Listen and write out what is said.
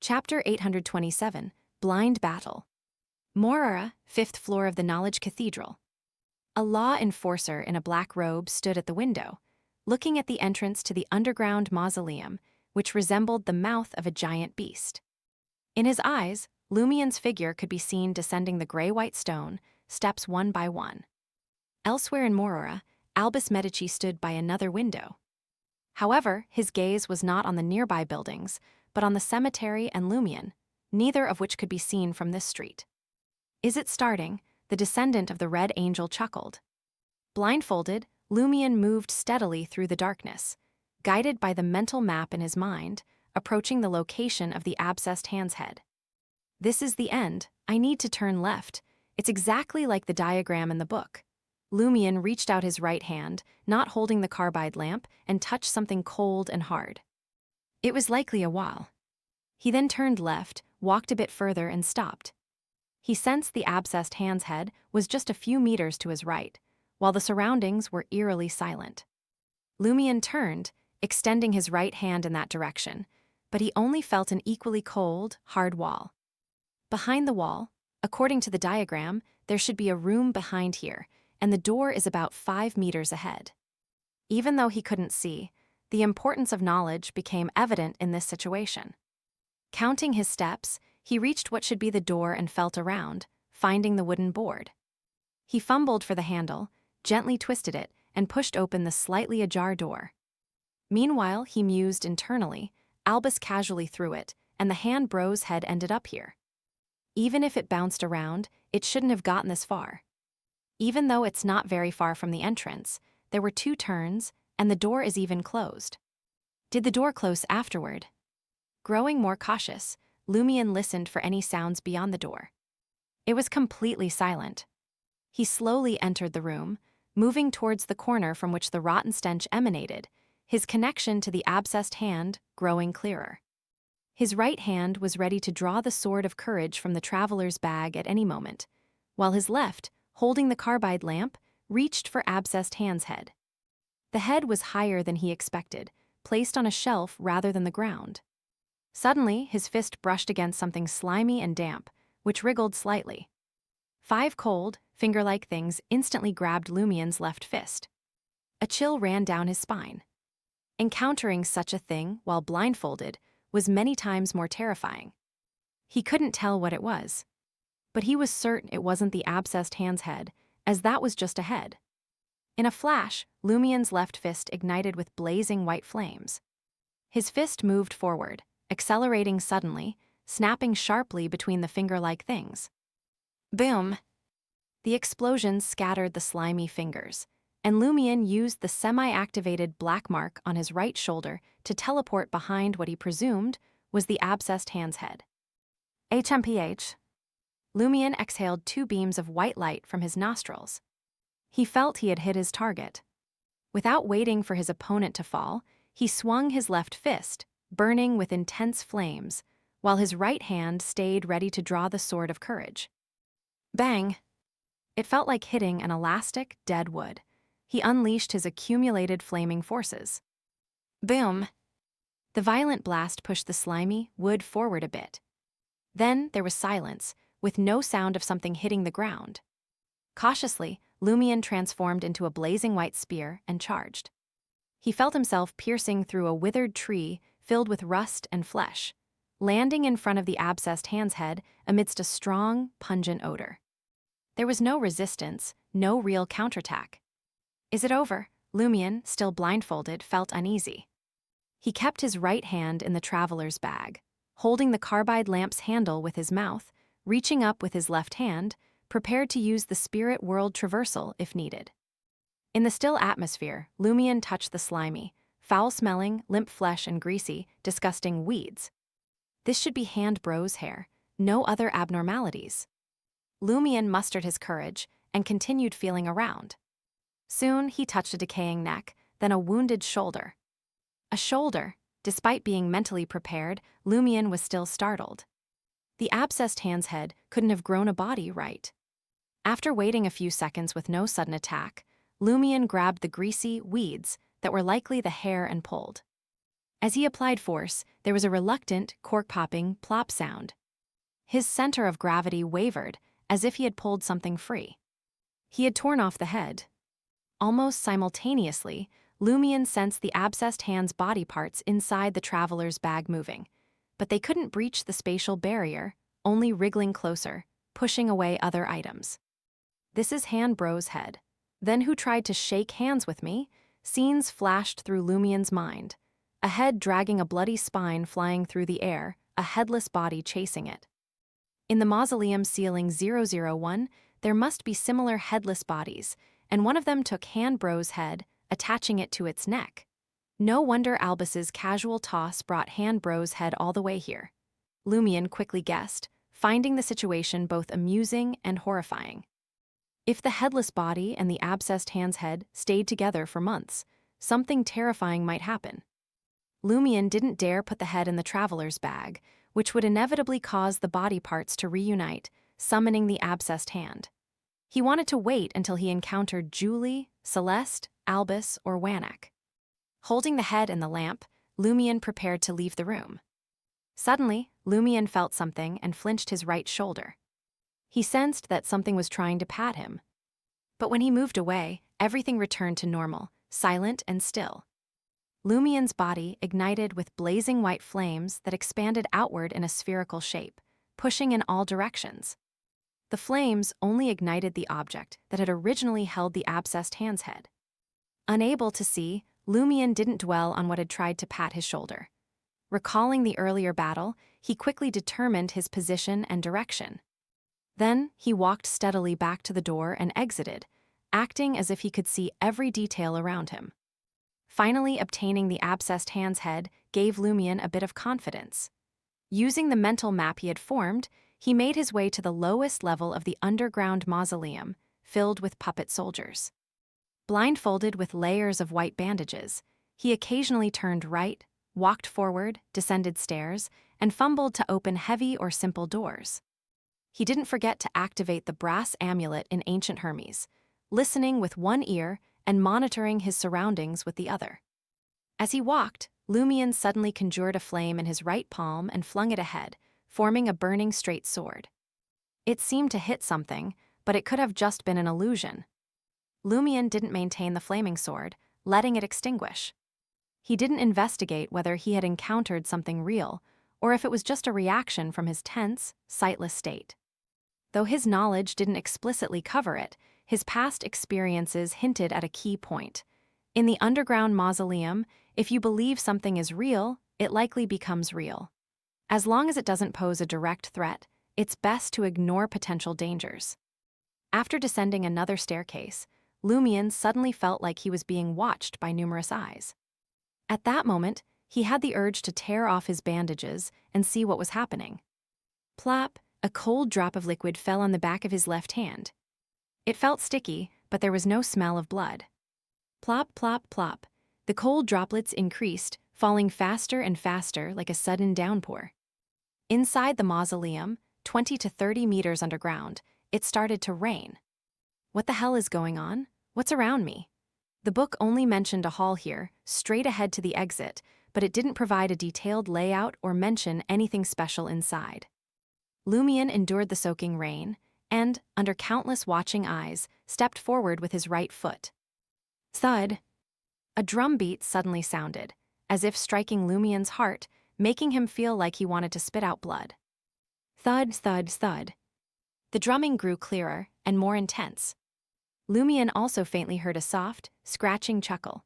Chapter 827, Blind Battle. Morara, 5th floor of the Knowledge Cathedral. A law enforcer in a black robe stood at the window, looking at the entrance to the underground mausoleum, which resembled the mouth of a giant beast. In his eyes, Lumien's figure could be seen descending the gray-white stone, steps one by one. Elsewhere in Morara, Albus Medici stood by another window. However, his gaze was not on the nearby buildings, but on the cemetery and Lumien, neither of which could be seen from this street. "Is it starting?" the descendant of the Red Angel chuckled. Blindfolded, Lumien moved steadily through the darkness, guided by the mental map in his mind, approaching the location of the abscessed hand's head. "This is the end. I need to turn left. It's exactly like the diagram in the book." Lumien reached out his right hand, not holding the carbide lamp, and touched something cold and hard. It was likely a wall. He then turned left, walked a bit further, and stopped. He sensed the abscessed hand's head was just a few meters to his right, while the surroundings were eerily silent. Lumien turned, extending his right hand in that direction, but he only felt an equally cold, hard wall. Behind the wall, according to the diagram, there should be a room behind here, and the door is about 5 meters ahead. Even though he couldn't see, the importance of knowledge became evident in this situation. Counting his steps, he reached what should be the door and felt around, finding the wooden board. He fumbled for the handle, gently twisted it, and pushed open the slightly ajar door. Meanwhile, he mused internally. Albus casually threw it, and the hand bro's head ended up here. Even if it bounced around, it shouldn't have gotten this far. Even though it's not very far from the entrance, there were 2 turns, and the door is even closed. Did the door close afterward? Growing more cautious, Lumien listened for any sounds beyond the door. It was completely silent. He slowly entered the room, moving towards the corner from which the rotten stench emanated, his connection to the abscessed hand growing clearer. His right hand was ready to draw the sword of courage from the traveler's bag at any moment, while his left, holding the carbide lamp, reached for abscessed hand's head. The head was higher than he expected, placed on a shelf rather than the ground. Suddenly, his fist brushed against something slimy and damp, which wriggled slightly. 5 cold, finger-like things instantly grabbed Lumien's left fist. A chill ran down his spine. Encountering such a thing while blindfolded was many times more terrifying. He couldn't tell what it was, but he was certain it wasn't the abscessed hand's head, as that was just a head. In a flash, Lumien's left fist ignited with blazing white flames. His fist moved forward, accelerating suddenly, snapping sharply between the finger-like things. Boom! The explosion scattered the slimy fingers, and Lumien used the semi-activated black mark on his right shoulder to teleport behind what he presumed was the abscessed hand's head. HMPH. Lumien exhaled 2 beams of white light from his nostrils. He felt he had hit his target. Without waiting for his opponent to fall, he swung his left fist, burning with intense flames, while his right hand stayed ready to draw the sword of courage. Bang! It felt like hitting an elastic, dead wood. He unleashed his accumulated flaming forces. Boom! The violent blast pushed the slimy wood forward a bit. Then there was silence, with no sound of something hitting the ground. Cautiously, Lumien transformed into a blazing white spear and charged. He felt himself piercing through a withered tree filled with rust and flesh, landing in front of the abscessed hand's head amidst a strong, pungent odor. There was no resistance, no real counterattack. "Is it over?" Lumien, still blindfolded, felt uneasy. He kept his right hand in the traveler's bag, holding the carbide lamp's handle with his mouth, reaching up with his left hand, prepared to use the spirit world traversal if needed. In the still atmosphere, Lumien touched the slimy, foul-smelling, limp flesh and greasy, disgusting weeds. This should be hand bro's hair, no other abnormalities. Lumien mustered his courage and continued feeling around. Soon he touched a decaying neck, then a wounded shoulder. A shoulder. Despite being mentally prepared, Lumien was still startled. The abscessed hand's head couldn't have grown a body right. After waiting a few seconds with no sudden attack, Lumien grabbed the greasy weeds that were likely the hair and pulled. As he applied force, there was a reluctant, cork-popping plop sound. His center of gravity wavered, as if he had pulled something free. He had torn off the head. Almost simultaneously, Lumion sensed the abscessed hand's body parts inside the traveler's bag moving. But they couldn't breach the spatial barrier, only wriggling closer, pushing away other items. "This is Han Bro's head. Then who tried to shake hands with me?" Scenes flashed through Lumion's mind. A head dragging a bloody spine flying through the air, a headless body chasing it. In the mausoleum ceiling 001, there must be similar headless bodies, and one of them took Han Bro's head, attaching it to its neck. No wonder Albus's casual toss brought Han Bro's head all the way here. Lumion quickly guessed, finding the situation both amusing and horrifying. If the headless body and the abscessed hand's head stayed together for months, something terrifying might happen. Lumion didn't dare put the head in the traveler's bag, which would inevitably cause the body parts to reunite, summoning the abscessed hand. He wanted to wait until he encountered Julie, Celeste, Albus, or Wanak. Holding the head and the lamp, Lumion prepared to leave the room. Suddenly, Lumion felt something and flinched his right shoulder. He sensed that something was trying to pat him. But when he moved away, everything returned to normal, silent and still. Lumion's body ignited with blazing white flames that expanded outward in a spherical shape, pushing in all directions. The flames only ignited the object that had originally held the abscessed hand's head. Unable to see, Lumion didn't dwell on what had tried to pat his shoulder. Recalling the earlier battle, he quickly determined his position and direction. Then he walked steadily back to the door and exited, acting as if he could see every detail around him. Finally obtaining the abscessed hand's head gave Lumion a bit of confidence. Using the mental map he had formed, he made his way to the lowest level of the underground mausoleum, filled with puppet soldiers. Blindfolded with layers of white bandages, he occasionally turned right, walked forward, descended stairs, and fumbled to open heavy or simple doors. He didn't forget to activate the brass amulet in ancient Hermes, listening with one ear and monitoring his surroundings with the other. As he walked, Lumion suddenly conjured a flame in his right palm and flung it ahead, forming a burning straight sword. It seemed to hit something, but it could have just been an illusion. Lumion didn't maintain the flaming sword, letting it extinguish. He didn't investigate whether he had encountered something real, or if it was just a reaction from his tense, sightless state. Though his knowledge didn't explicitly cover it, his past experiences hinted at a key point. In the underground mausoleum, if you believe something is real, it likely becomes real. As long as it doesn't pose a direct threat, it's best to ignore potential dangers. After descending another staircase, Lumion suddenly felt like he was being watched by numerous eyes. At that moment, he had the urge to tear off his bandages and see what was happening. Plop! A cold drop of liquid fell on the back of his left hand. It felt sticky, but there was no smell of blood. Plop, plop, plop. The cold droplets increased, falling faster and faster like a sudden downpour. Inside the mausoleum, 20 to 30 meters underground, it started to rain. What the hell is going on? What's around me? The book only mentioned a hall here, straight ahead to the exit, but it didn't provide a detailed layout or mention anything special inside. Lumion endured the soaking rain, and, under countless watching eyes, stepped forward with his right foot. Thud! A drum beat suddenly sounded, as if striking Lumion's heart, making him feel like he wanted to spit out blood. Thud, thud, thud. The drumming grew clearer and more intense. Lumion also faintly heard a soft, scratching chuckle.